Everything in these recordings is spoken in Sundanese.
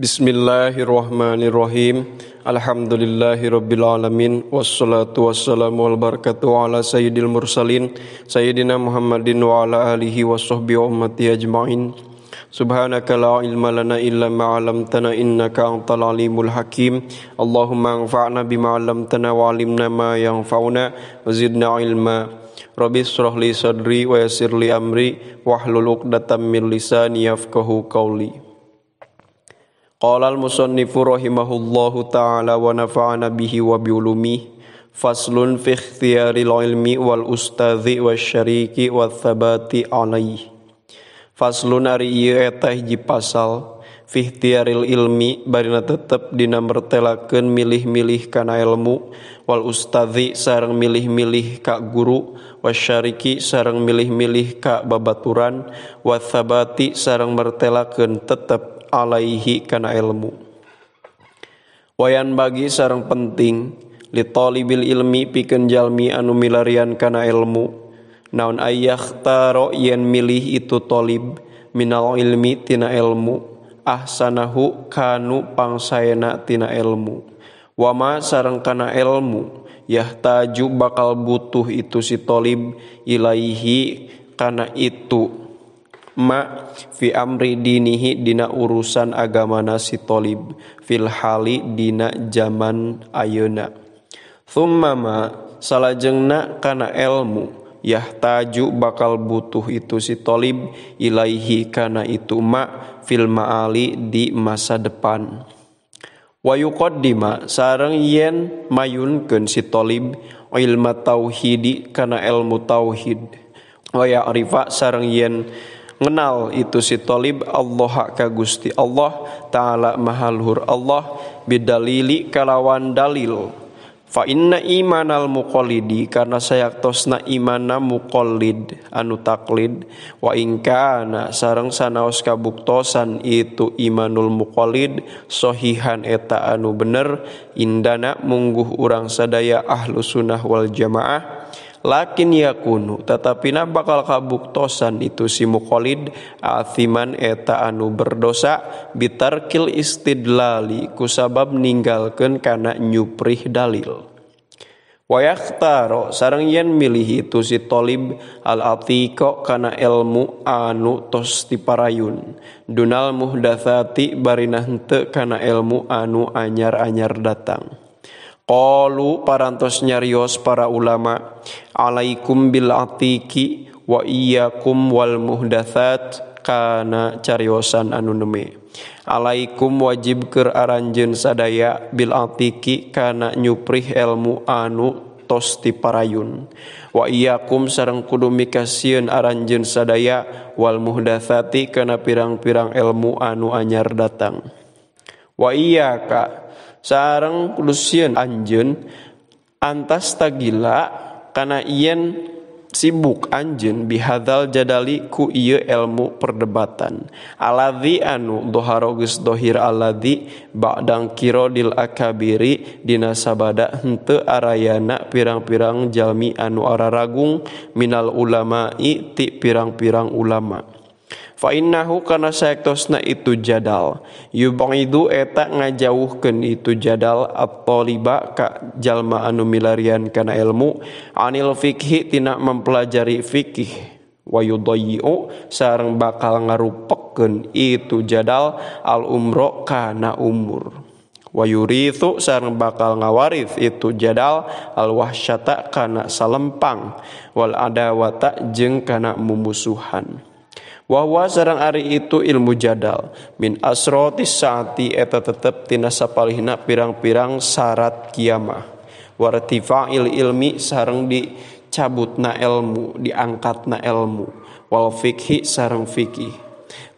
Bismillahirrahmanirrahim. Alhamdulillahirabbil alamin wassalatu wassalamu wal barakatuh ala sayyidil mursalin sayyidina Muhammadin wa ala alihi washabbihi wa ummati ajmain. Subhanaka la ilma lana illa ma 'allamtana innaka antal alimul hakim. Allahumma anfa'na bima 'allamtana wa 'allimna ma yanfa'una wa zidna ilma. Rabbi shrah li sadri wa yassir li amri wahlul 'uqdatam min lisani yafqahu qawli. Qala al-musannifu rahimahullahu ta'ala wa nafa'ana bihi wa bi'ulumihi. Faslun fi ikhtiyaril ilmi wal ustadzi wasyariki wa thabati alaihi. Faslun ari ieu eta hiji pasal fi ikhtiyaril ilmi barina tetep dina mertelakeun milih-milih kana ilmu wal ustadzi sareng milih-milih ka guru wasyariki sareng milih-milih ka babaturan wa thabati sareng mertelakeun tetep alaihi kana ilmu. Wayan bagi sareng penting li talibil ilmi pikeun jalmi anu milarian kana ilmu naon ayyahtaro yen milih itu talib minal ilmi tina ilmu ahsanahu kanu pangsaena tina ilmu wama sareng kana ilmu yahtaju bakal butuh itu si talib ilaihi kana itu ma fi amri dinihi dina urusan agamana si talib fil hali dina zaman ayeuna. Thumma ma salajengna kana ilmu yahtaju bakal butuh itu si talib ilaihi kana itu ma fil maali di masa depan. Wa yuqaddima sareng yen mayunkeun si talib ilmu tauhidi kana ilmu tauhid. Wa ya'rifa sareng yen ngenal itu si talib Allah ka Gusti Allah Ta'ala maha luhur Allah bidalili kalawan dalil. Fa inna imanal muqallidi karena sayaktosna imana muqallid anu taklid wa ingkana sareng sanaos kabuktosan itu imanul muqallid sahihan eta anu bener indana mungguh urang sadaya ahlu sunnah wal jamaah. Lakin yakunu tatapina bakal kabuktosan itu si muqallid athiman eta anu berdosa bitarkil istidlali kusabab ninggalkeun kana nyuprih dalil. Wa yakhtaro sareng yen milih itu si talib al atiqa kana ilmu anu tos diparayun dunal muhdatsati barina henteu kana ilmu anu anyar-anyar datang. Qalu parantos nyarios para ulama alaikum bil atiki wa iyyakum wal muhdatsat kana cariosan anu neme. Alaikum wajib keur aranjeun sadaya bil atiki kana nyuprih ilmu anu tos diparayun. Wa iyyakum sareng kudu mikasieun aranjeun sadaya wal muhdatsati kana pirang-pirang ilmu anu anyar datang. Wa iyyaka sareng kulusieun anjeun antas tagila kana yen sibuk anjeun bihadzal jadali ku ieu ilmu perdebatan alladzi anu dhahara geus dhahir alladzi ba'dang kirodil akabiri dina sabada henteu arayana pirang-pirang jalmi anu araragung minal ulama'i ti pirang-pirang ulama. Fa innahu kana saektosna itu jadal yubaidu eta ngajauhkeun itu jadal at-taliba ka jalma anu milarian kana ilmu anil fikhi tina mempelajari fikih wa yudayyu sareng bakal ngarupekeun itu jadal al umro kana umur wa yurithu sareng bakal ngawarith itu jadal al wahsyata kana salempang wal adawata jeung kana mumusuhan. Wahwa sareng ari itu ilmu jadal min asrotis saati eta tetep tina sapalihna pirang-pirang syarat kiamah wartifa'il ilmi sareng dicabutna ilmu diangkatna ilmu wal fikhi sareng fikih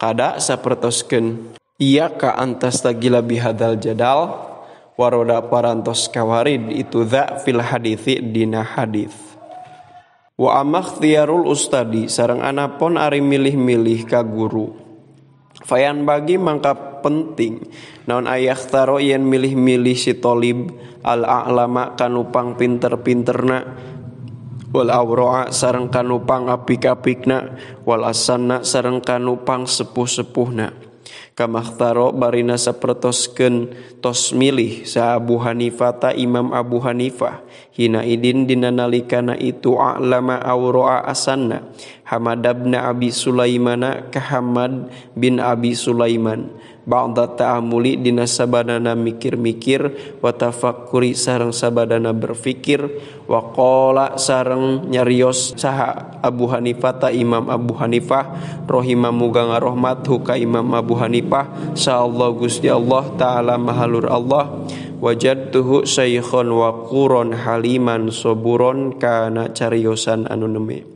kada sapertoskeun iya ka antas tagila bihadal jadal waroda parantos kawarid itu za fil hadithi dina hadits. Wa amakhtiyarul ustadi sareng anapun ari milih-milih ka guru. Fayan bagi mangka penting naon ayakhtaro yen milih-milih si talib al a'lama kanupang pinter-pinterna wal awra'a sareng kanupang apik-apikna wal asanna sareng kanupang sepuh-sepuhna Kamakhtaro barina sapertoskeun tos milih sa Abu Hanifah Imam Abu Hanifah hina idin dina nalikana itu a'lama awro'a asanna Hamad bin Abi Sulaimana ka Hamad bin Abi Sulaiman ba'da ta'amuli dina sabadana mikir-mikir wa tafakkuri sareng sabadana berfikir wa qala sareng nyarios saha Abu Hanifah Imam Abu Hanifah rahimamuga ngarahmathu ka Imam Abu Hanifah saallah Gusti Allah taala mahalur Allah wajadtuhu syaikhan wa quron haliman soburon kana cariosan anu neme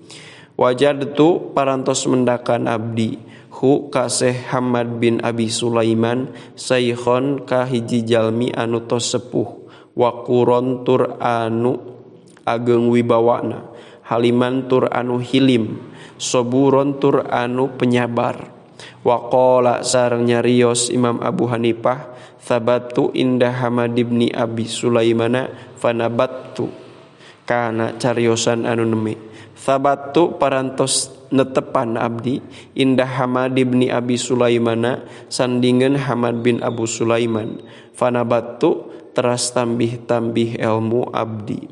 wajadtu parantos mendakan abdi hu kaseh Hamad bin Abi Sulaiman saikhon ka hiji jalmi anu tos sepuh wa quron tur anu ageng wibawana haliman tur anu hilim soburon tur anu penyabar wa qala sareng nyarios Imam Abu Hanifah sabatu indah Hamad bin Abi Sulaimana fanabattu kana cariosan anu neme sabatu parantos netepan abdi indah Hamad bin Abi Sulaimana sandingeun Hamad bin Abu Sulaiman fanabattu teras tambih-tambih ilmu abdi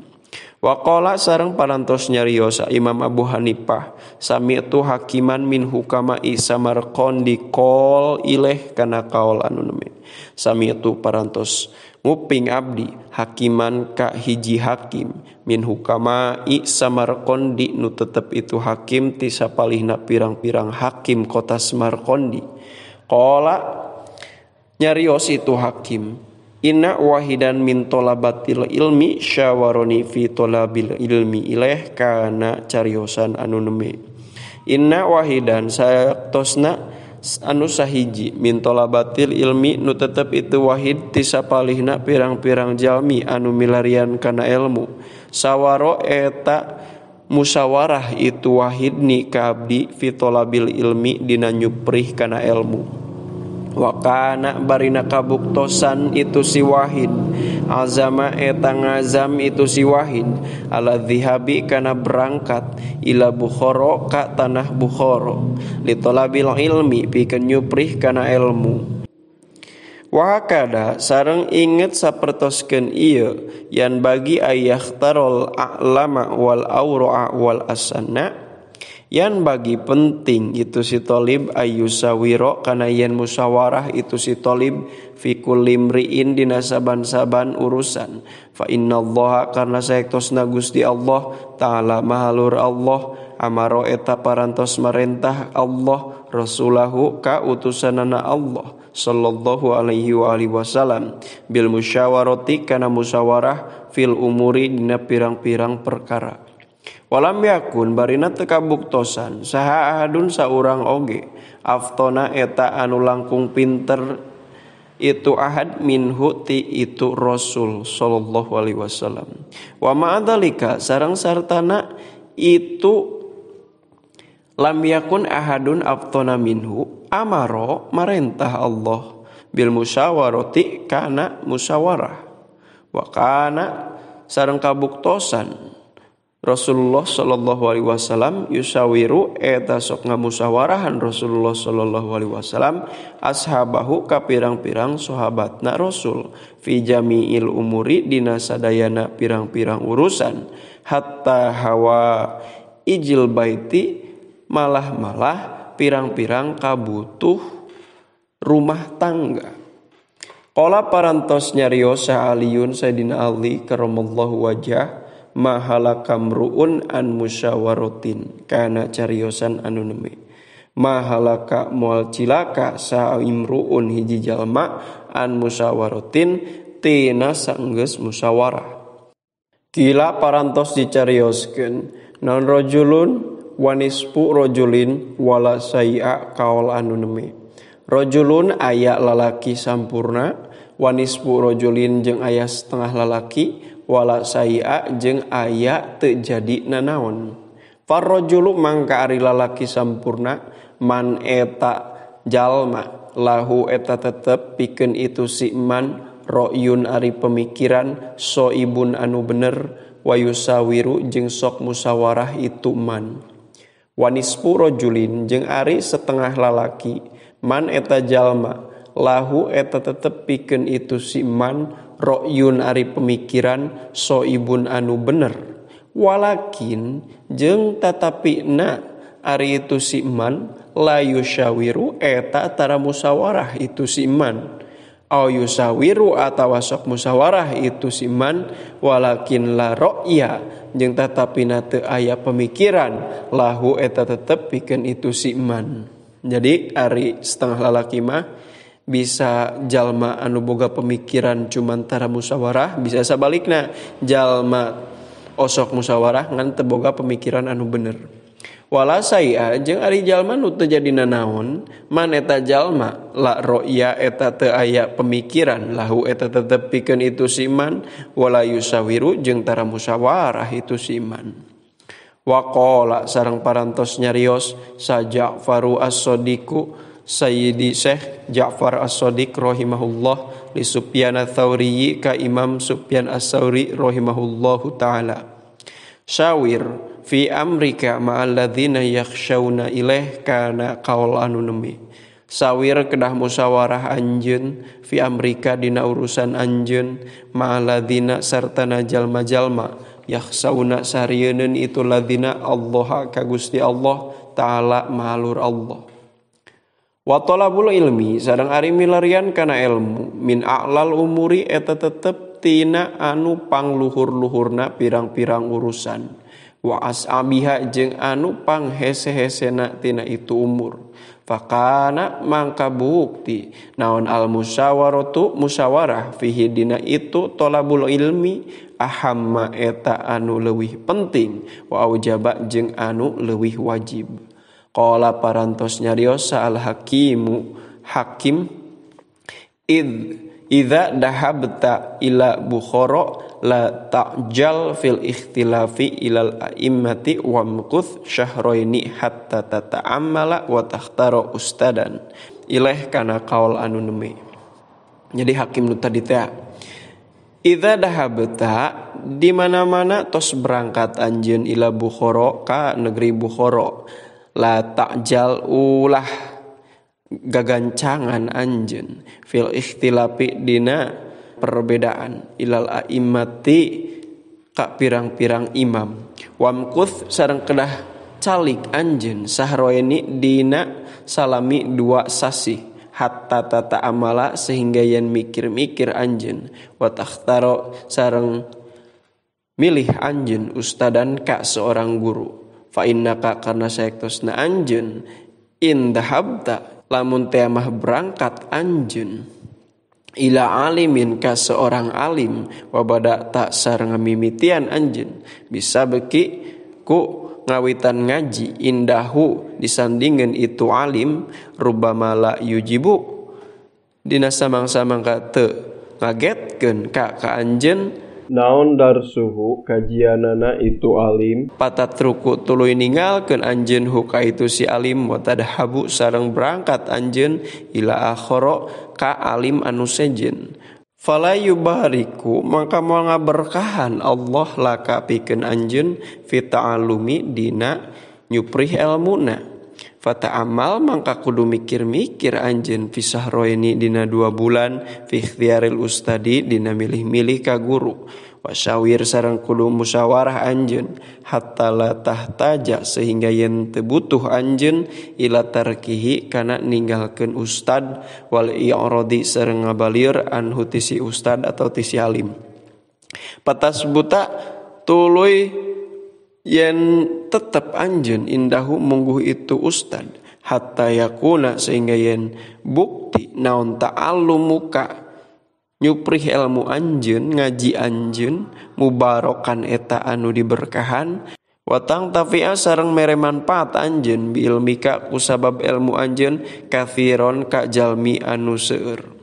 wa qala sareng parantos nyarios Imam Abu Hanifah sami'tu hakiman min hukama Samarqandi qol ileh kana kaul anu neme sami'tu parantos nguping abdi hakiman ka hiji hakim min hukama Samarqandi nu tetep itu hakim ti sapalihna pirang-pirang hakim kota Samarqandi qala nyarios itu hakim inna wahidan min tolabatil ilmi syawaroni fi tolabil ilmi ileh kana cariosan anu neme inna wahidan saktosna anu sahiji min tolabatil ilmi nu tetep itu wahid ti sapalihna pirang-pirang jalmi anu milarian kana ilmu sawaro eta musyawarah itu wahid ni ka abdi fi tolabil ilmi dina nyuprih kana ilmu wa kana barina kabuktosan itu si wahid azama eta ngazam itu si wahid ala dhihabi kana berangkat ila Bukhara ka tanah Bukhara li talabil ilmi pikeun nyuprih kana ilmu wa kada sareng inget sapertoskeun ieu yan bagi ayakhtarul a'lama wal awra'a wal asanna yan bagi penting itu si talib ayyusawiro kana yen musyawarah itu si talib fi kulli mriin dina saban-saban urusan fa innallaha karna saektosna Gusti Allah taala mahalur Allah amaro eta parantos marentah Allah rasulahu ka utusanana Allah sallallahu alaihi wa alihi wasallam bil musyawarati kana musyawarah fil umuri dina pirang-pirang perkara walam yakun barina teu kabuktosan saha ahadun saurang oge aftona eta anu langkung pinter itu ahad minhu ti itu Rasul sallallahu alaihi wasallam wa ma'adzalika sareng sartana itu lam yakun ahadun aftona minhu amaro marentah Allah bil musyawarati kana musyawarah wa kana sareng kabuktosan Rasulullah sallallahu alaihi wasallam yusawiru eta sok ngamusawarahan Rasulullah sallallahu alaihi wasallam ashabahu ka pirang-pirang sahabatna Rasul fi jami'il umuri dina sadayana pirang-pirang urusan hatta hawa ijil baiti malah pirang-pirang kabutuh rumah tangga qala parantos nyarios Aliun Sayyidina Ali karamallahu wajah mahala kamruun an musyawaratin kana cariosan anu neme mahalaka moal cilaka sa imruun hiji jalma an musyawaratin tina saenggeus musyawarah kila parantos dicarioskeun non rajulun wanispu rajulin wala sayya kaul anu neme rajulun aya lalaki sampurna wanispu rajulin jeung aya setengah lalaki wala sayya jeung aya teu jadi nanaon farrajulu mangka ari lalaki sampurna man eta jalma lahu eta tetep pikeun itu si man ra'yun ari pemikiran soibun anu bener wa yusawiru jeung sok musyawarah itu man wanispu rajulin jeung ari setengah lalaki man eta jalma lahu eta tetep pikeun itu si man ro'yun ari pemikiran soibun anu bener walakin jeung tatapina ari itu si man la yusyawiru eta tara musawarah itu si man au yusawiru atawa sok musawarah itu si man walakin la ro'ya jeung tatapina teu aya pemikiran lahu eta tetep pikeun itu si man. Jadi ari setengah lalaki mah bisa jalma anu boga pemikiran cuman tara musawarah, bisa sabalikna jalma osok musawarah ngan teu boga pemikiran anu bener. Wala saya jeung ari jalma nu teu jadi nanaon man eta jalma la ro'ya eta teu aya pemikiran lahu eta tetep pikeun itu si man wala yusawiru jeung tara musawarah itu si man. Wa qala sareng parantos nyarios sa Ja'faru as-Shadiqu Sayyidi Syekh Ja'far as-Shadiq rahimahullah li Sufyan ats-Tsauri ka Imam Sufyan ats-Tsauri rahimahullahu taala. Syawir fi amrika ma'al ladzina yakhshawna ilaih kana qaul anu nemi. Sawir kedah musyawarah anjeun fi amrika dina urusan anjeun ma'al ladzina sartana jalma-jalma yakhshawna sarieun itu ladzina Allah ka Gusti Allah taala mahalur Allah. Wa talabul ilmi sareng ari milarian kana ilmu min a'lal umuri eta tetep tina anu pangluhur-luhurna pirang-pirang urusan wa as'abiha jeung anu panghese-hesena tina itu umur fakana mangka bukti naon al musyawaratu musyawarah fihi dina itu talabul ilmi ahamma eta anu leuwih penting wa aujaba jeung anu leuwih wajib. Qala parantos nyarios al hakimu hakim idza dahabta ila Bukhara la ta'jal fil ikhtilafi ilal a'immati wa mkuth syahraini hatta tata'ammala wa takhtara ustadan ilaih kana qaul anu nemi. Jadi hakim nu tadi teh idza dahabta di mana-mana tos berangkat anjeun ila Bukhara ka negeri Bukhara la ta'jal ulah gagancangan anjeun fil ikhtilafi dina perbedaan ilal a'immati ka pirang-pirang imam wamkuth sareng kedah calik anjeun sahroeni dina salami 2 sasi hatta tata amala sehingga yen mikir-mikir anjeun wa takhtaro sareng milih anjeun ustadan ka seorang guru fa innaka karna saektosna anjeun in dahabta lamun teh mah berangkat anjeun ila alimin ka seorang alim wa bada tak sareng mimitian anjeun bisa beki ku ngawitan ngaji indahu disandingeun itu alim rubbama la yujibu dina samang-samang ka teu ngagetkeun ka anjeun naon darsuhu kajianana itu alim patatruku tuluy ninggalkeun anjeun hu ka itu si alim wa tadhabu sareng berangkat anjeun ila akhara ka alim anu sejen fala yubariku maka moal ngaberkahan Allah laka pikeun anjeun fi ta'allumi dina nyuprih ilmuna fata'amal mangka kudu mikir-mikir anjeun fi sahroini dina 2 bulan fi ikhtiyaril ustadi dina milih-milih ka guru wasyawir sareng kudu musyawarah anjeun hatta la tahtaja sehingga yen teu butuh anjeun ila tarkihi kana ninggalkeun ustad wal i'radi sareng ngabalieur anhu ti si ustad atau ti si alim patas buta tuluy yen tetep anjeun indahu mungguh itu ustad hatta yakuna sehingga yen bukti naon ta'allumuka nyuprih ilmu anjeun ngaji anjeun mubarakan eta anu diberkahan watang tafi'a sareng mere manfaat anjeun bi ilmika ku sabab ilmu anjeun kathiron ka jalmi anu seueur.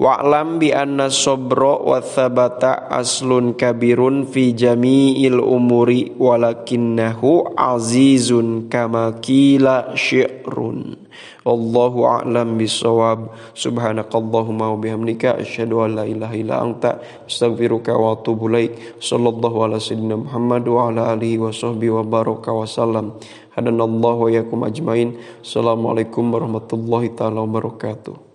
Wa'lam bi anna sabra wa thabata aslun kabirun fi jami'il umuri walakinnahu azizun kama qila syi'run. Wallahu a'lam bissawab. Subhanakallahumma wa bihamdika asyhadu an la ilaha illa anta astaghfiruka wa atubu ilaik. Sallallahu ala sayyidina Muhammad wa ala alihi wa sahbihi wa baraka wa sallam. Hadanallahu wa yakum ajmain. Assalamualaikum warahmatullahi taala wabarakatuh.